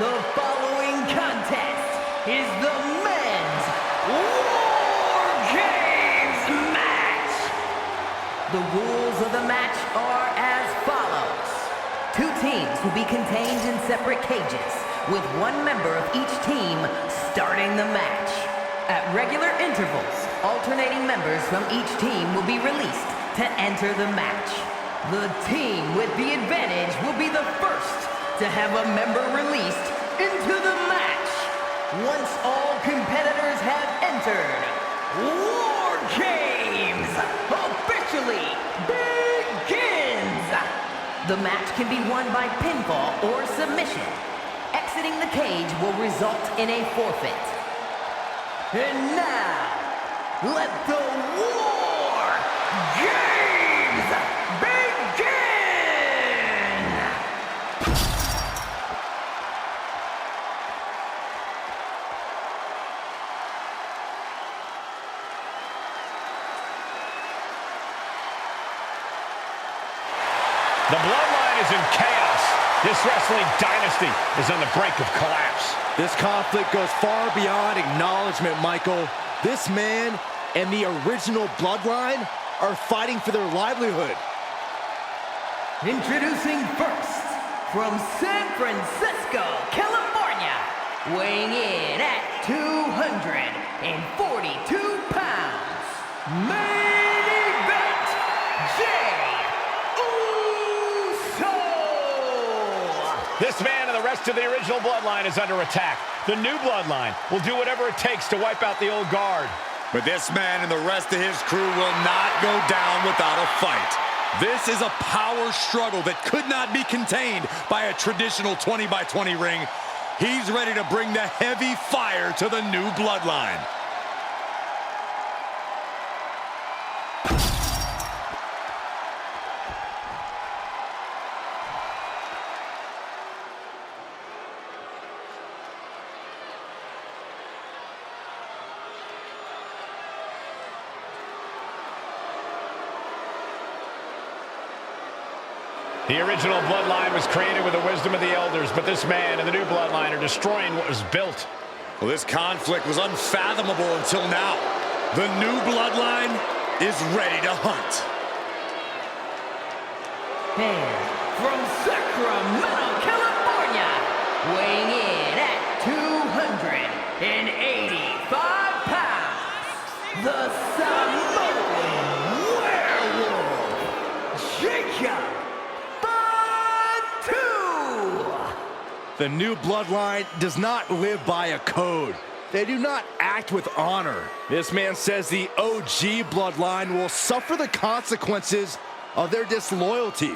The following contest is the men's War Games match. The rules of the match are as follows. Two teams will be contained in separate cages, with one member of each team starting the match. At regular intervals, alternating members from each team will be released to enter the match. The team with the advantage will be the first to have a member released into the match. Once all competitors have entered, War Games officially begins! The match can be won by pinfall or submission. Exiting the cage will result in a forfeit. And now, let the War Games begin! The Bloodline is in chaos. This wrestling dynasty is on the brink of collapse. This conflict goes far beyond acknowledgement, Michael. This man and the original Bloodline are fighting for their livelihood. Introducing first, from San Francisco, California, weighing in at 242 pounds, main event, This man and the rest of the original Bloodline is under attack. The new Bloodline will do whatever it takes to wipe out the old guard. But this man and the rest of his crew will not go down without a fight. This is a power struggle that could not be contained by a traditional 20-by-20 ring. He's ready to bring the heavy fire to the new Bloodline. The original Bloodline was created with the wisdom of the elders, but this man and the new Bloodline are destroying what was built. Well, this conflict was unfathomable until now. The new Bloodline is ready to hunt. And from Sacramento, California, weighing in at 285 pounds, the Samoan Werewolf, Jacob. The new Bloodline does not live by a code. They do not act with honor. This man says the OG Bloodline will suffer the consequences of their disloyalty.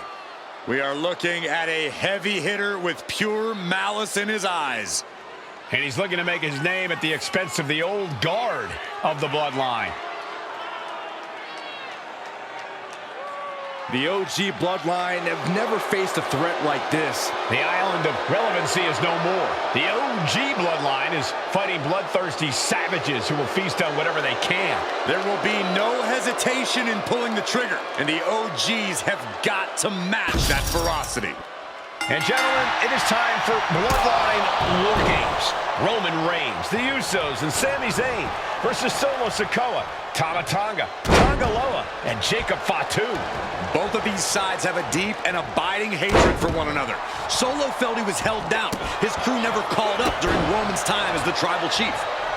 We are looking at a heavy hitter with pure malice in his eyes. And he's looking to make his name at the expense of the old guard of the Bloodline. The OG Bloodline have never faced a threat like this. The island of relevancy is no more. The OG Bloodline is fighting bloodthirsty savages who will feast on whatever they can. There will be no hesitation in pulling the trigger, and the OGs have got to match that ferocity. And gentlemen, it is time for Bloodline War Games. Roman Reigns, the Usos, and Sami Zayn versus Solo Sikoa, Tama Tonga, Tonga Loa, and Jacob Fatu. Both of these sides have a deep and abiding hatred for one another. Solo felt he was held down. His crew never called up during Roman's time as the tribal chief.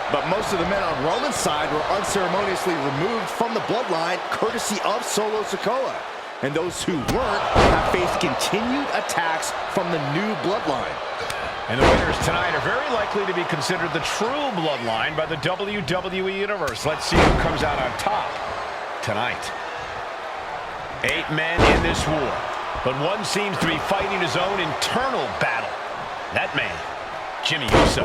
But most of the men on Roman's side were unceremoniously removed from the Bloodline courtesy of Solo Sikoa. And those who weren't have faced continued attacks from the new Bloodline. And the winners tonight are very likely to be considered the true Bloodline by the WWE Universe. Let's see who comes out on top tonight. 8 men in this war, but one seems to be fighting his own internal battle. That man, Jimmy Uso.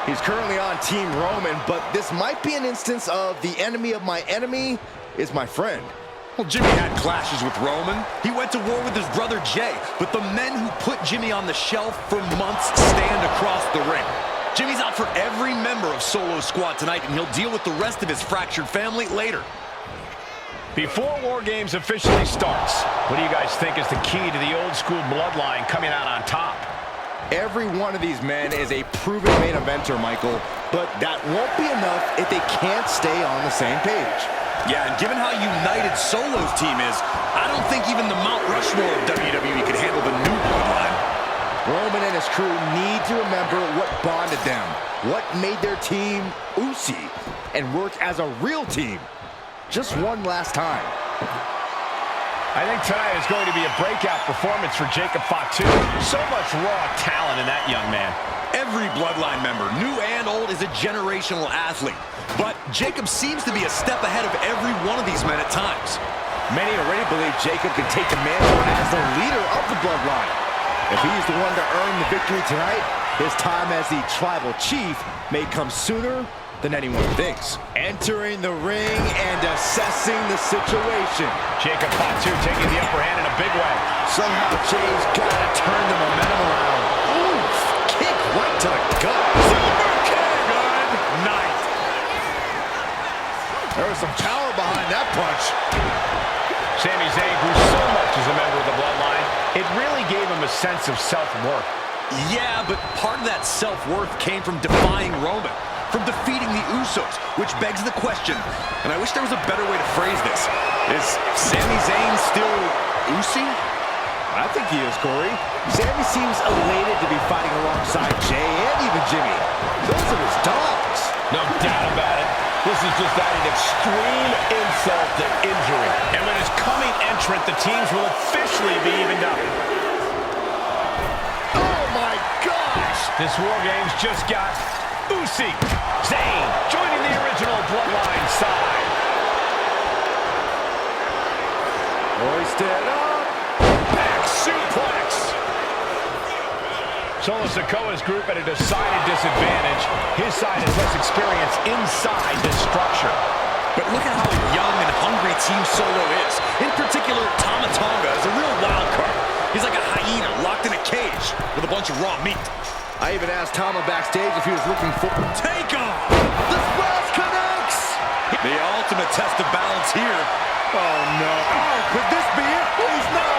He's currently on Team Roman, but this might be an instance of the enemy of my enemy is my friend. Well, Jimmy had clashes with Roman. He went to war with his brother Jay, but the men who put Jimmy on the shelf for months stand across the ring. Jimmy's out for every member of Solo's squad tonight, and he'll deal with the rest of his fractured family later. Before War Games officially starts, what do you guys think is the key to the old school Bloodline coming out on top? Every one of these men is a proven main eventer, Michael, but that won't be enough if they can't stay on the same page. Yeah, and given how united Solo's team is, I don't think even the Mount Rushmore of WWE could handle the new Bloodline. Roman and his crew need to remember what bonded them, what made their team Usi, and work as a real team. Just one last time. I think tonight is going to be a breakout performance for Jacob Fatu. So much raw talent in that young man. Every Bloodline member, new and old, is a generational athlete. But Jacob seems to be a step ahead of every one of these men at times. Many already believe Jacob can take the mantle as the leader of the Bloodline. If he's the one to earn the victory tonight, his time as the tribal chief may come sooner than anyone thinks. Entering the ring and assessing the situation. Jacob Fatu taking the upper hand in a big way. Somehow Jay's got to turn the momentum around. Oof! Kick right to the gut. Super kick! Good night. There was some power behind that punch. Sami Zayn grew so much as a member of the Bloodline, it really gave him a sense of self-worth. Yeah, but part of that self-worth came from defying Roman, from defeating the Usos, which begs the question, and I wish there was a better way to phrase this. Is Sami Zayn still Usi? I think he is, Corey. Sami seems elated to be fighting alongside Jay and even Jimmy. Those are his dogs. No doubt about it. This is just adding extreme insult to injury. And with his coming entrant, the teams will officially be evened up. Oh my gosh! This War Games just got Usi. Zayn joining the original Bloodline side. Hoisted up. Back suplex. Solo Sikoa's group at a decided disadvantage. His side has less experience inside this structure. But look at how young and hungry Team Solo is. In particular, Tama Tonga is a real wild card. He's like a hyena locked in a cage with a bunch of raw meat. I even asked Tama backstage if he was looking for... Take off! The splash connects! The ultimate test of balance here. Oh no. Oh, could this be it? Please no!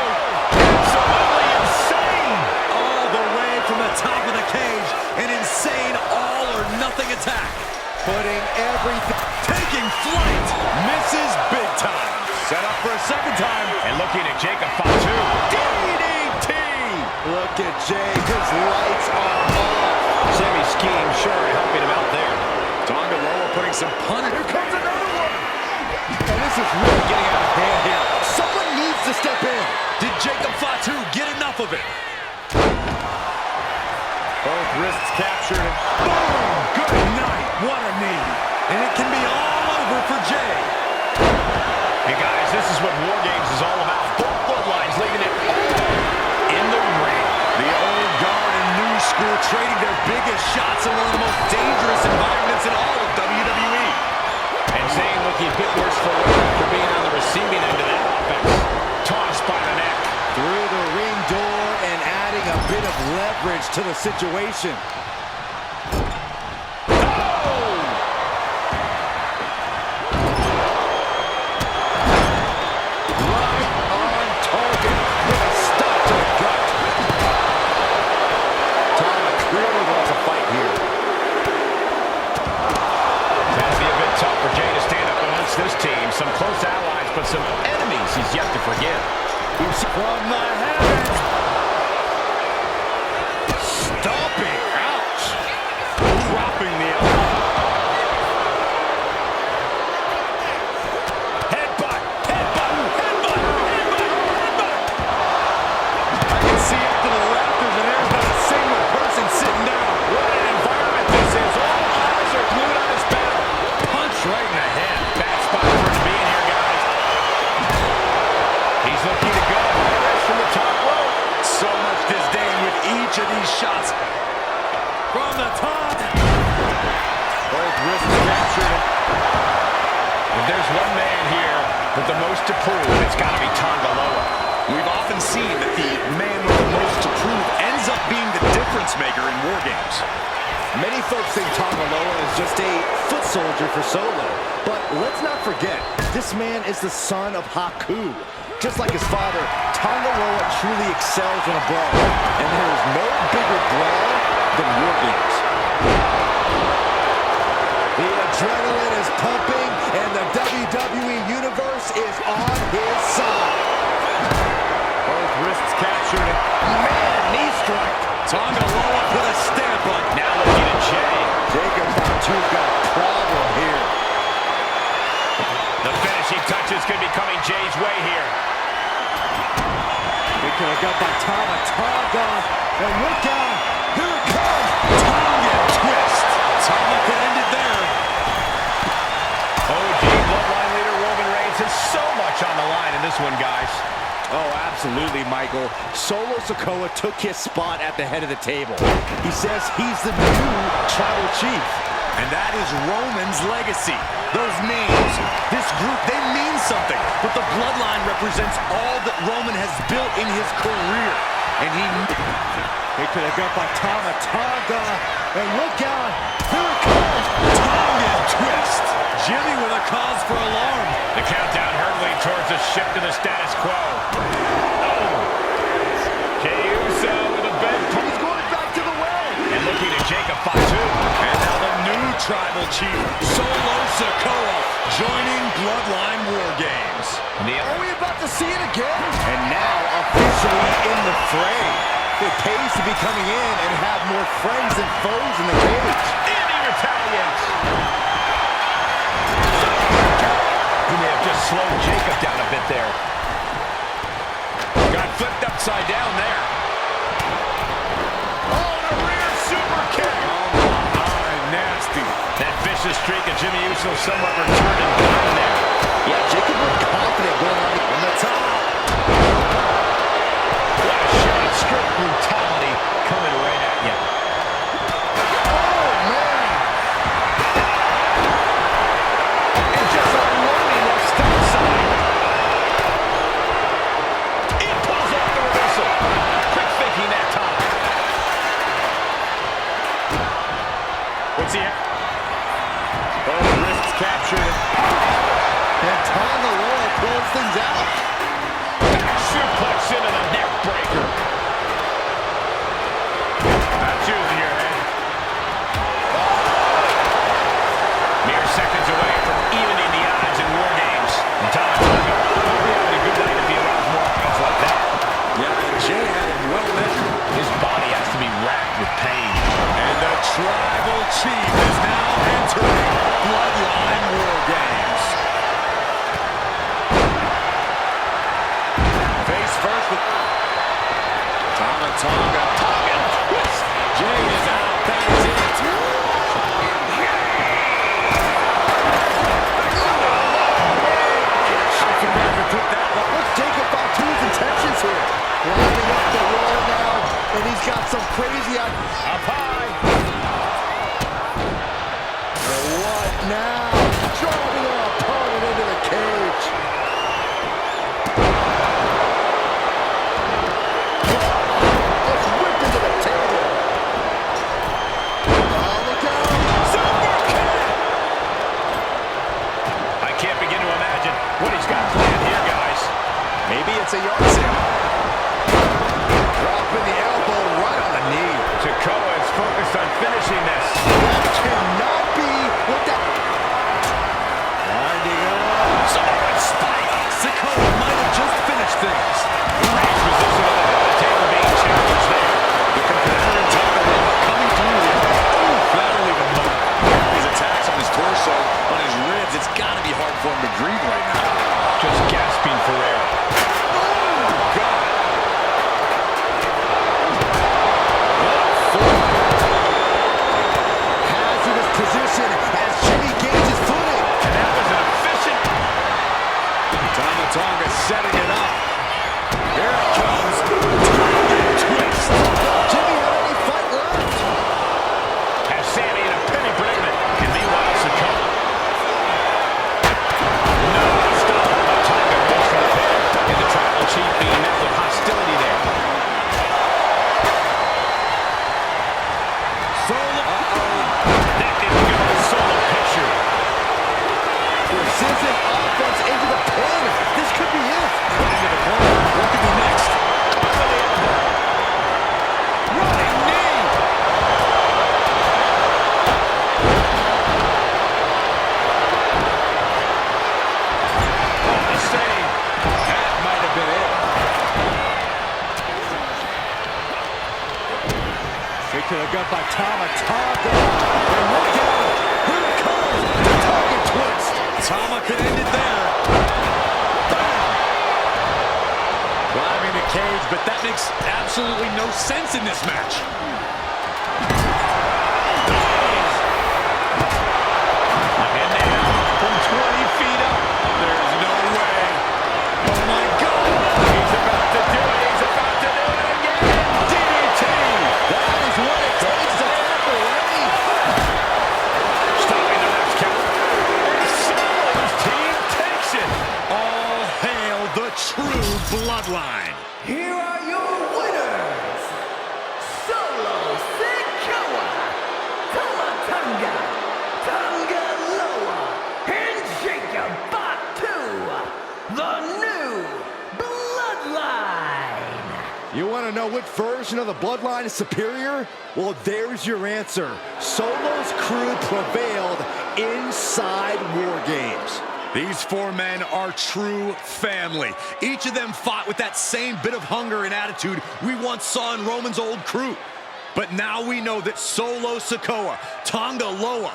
Absolutely insane! All the way from the top of the cage. An insane all-or-nothing attack. Putting everything... Taking flight. Misses big time. Set up for a second time. And looking at Jacob Fatu. DDT! Look at Jay. His lights are off. Sami scheme sure helping him out there. Tonga Loa putting some punish. Here comes another one. And this is really getting out of hand here. Someone needs to step in. Did Jacob Fatu get enough of it? Both wrists captured. Boom! Good night. What a knee. And it can be all over for Jay. Hey guys, this is what War Games is all about. Both Bloodlines leaving it all in the ring. The old guard and new school trading their biggest shots in one of the most dangerous environments in all of WWE. And Zayn looking a bit worse for wear after being on the receiving end of that offense. Tossed by the neck. Through the ring door and adding a bit of leverage to the situation. This team, some close allies, but some enemies he's yet to forgive. From the heavens. Stomping. Ouch. Dropping the elbow. Headbutt, headbutt, headbutt, headbutt, headbutt. I can see up to the rafters, and there's not a single person sitting down. What an environment this is. All eyes are glued on his back. Punch right in the head. Bad spot for him to be in here, guys. He's looking to go. Rest from the top rope. So much disdain with each of these shots. From the top. Both wrists captured. If there's one man here with the most to prove, it's got to be Tonga Loa. We've often seen that the man with the most to prove ends up being the difference maker in War Games. Many folks think Tonga Loa is just a foot soldier for Solo. But let's not forget, this man is the son of Haku. Just like his father, Tongaloa truly excels in a brawl, and there is no bigger brawl than War Games. The adrenaline is pumping, and the WWE Universe is on his side. Both wrists captured. Man, knee strike. Tongaloa put a stamp on. Now looking at Jay. Jacob Fatu's got a problem here. The finishing touches could be coming Jay's way here. It could have got by Tama Tonga. And look out. Here it comes. Tonga twist. Tama could end it there. OG Bloodline leader Roman Reigns has so much on the line in this one, guys. Oh, absolutely, Michael. Solo Sikoa took his spot at the head of the table. He says he's the new tribal chief. And that is Roman's legacy. Those names, this group, they mean something. But the bloodline represents all that Roman has built in his career. And It could have got by Tama Tonga. And look out. Here it comes. Tonga twist. Jimmy with a cause for alarm. The countdown hurtling towards a shift to the status quo. Oh. Jey Uso with a big punch. He's going back to the well. And looking at Jacob Fatu. And now the new tribal chief, Solo Sikoa, joining Bloodline War Games. Are we about to see it again? And now officially in the fray. It pays to be coming in and have more friends than foes in the cage. And he retaliates. He may have just slowed Jacob down a bit there. Got flipped upside down there. Oh, and a rear super kick. Oh my, nasty. That vicious streak of Jimmy Uso somewhat returned and down there. Yeah, Jacob was confident going on the top. What a shot. Skirt brutality coming right at you. Oh, man. And just unloading that stop sign. It pulls off the reversal. Quick thinking that time. What's he at? Oh, wrists captured. And Tongaloa pulls things out. Back suplex into the neck breaker. That's using your head. Mere seconds away from evening the odds in War Games. And Tama Tonga will be having a good night if he allows more offense like that. Yeah, and Jay had it well measured. His body has to be racked with pain. And the tribal chief is now entering Bloodline War Games. Face first with Tama Tonga. Tonga twist. Jay is out. That is it. Took that one. What's Jacob Fatu's intentions here? Lining up the wall now, and he's got some crazy Up high. What now? Driving our opponent into the cage. Just whipped into the table. Oh, look out. Super kick. I can't begin to imagine what he's got planned here, guys. Maybe it's a yard sale. Dropping the elbow right on the knee. Sikoa is focused on finishing this. That cannot be what that... Winding up. Samoan spike. Sikoa might have just finished things. Reigns' position at the head of the table being challenged there. The competitor in Tongaloa coming through here. Ooh, that'll leave him mark. His attacks on his torso, on his ribs, it's got to be hard for him to breathe right now. Just gasping for air. up by Tama Tonga. And look out! Here it comes! The target twist! Tama could end it there. Driving the cage, but that makes absolutely no sense in this match. And now, from 20 feet up, there's no way. Oh my God! He's about to do it. He's about to do it again. DDT. That is what it takes to tap away. Stopping the ref's count. And Solo's team takes it. All hail the true bloodline. Here are your winners, Solo Sikoa, Tama Tonga, Tonga Loa, and Jacob Batu, the new Bloodline. You want to know what version of the Bloodline is superior? Well, there's your answer. Solo's crew prevailed inside War Games. These four men are true family. Each of them fought with that same bit of hunger and attitude we once saw in Roman's old crew. But now we know that Solo Sikoa, Tonga Loa,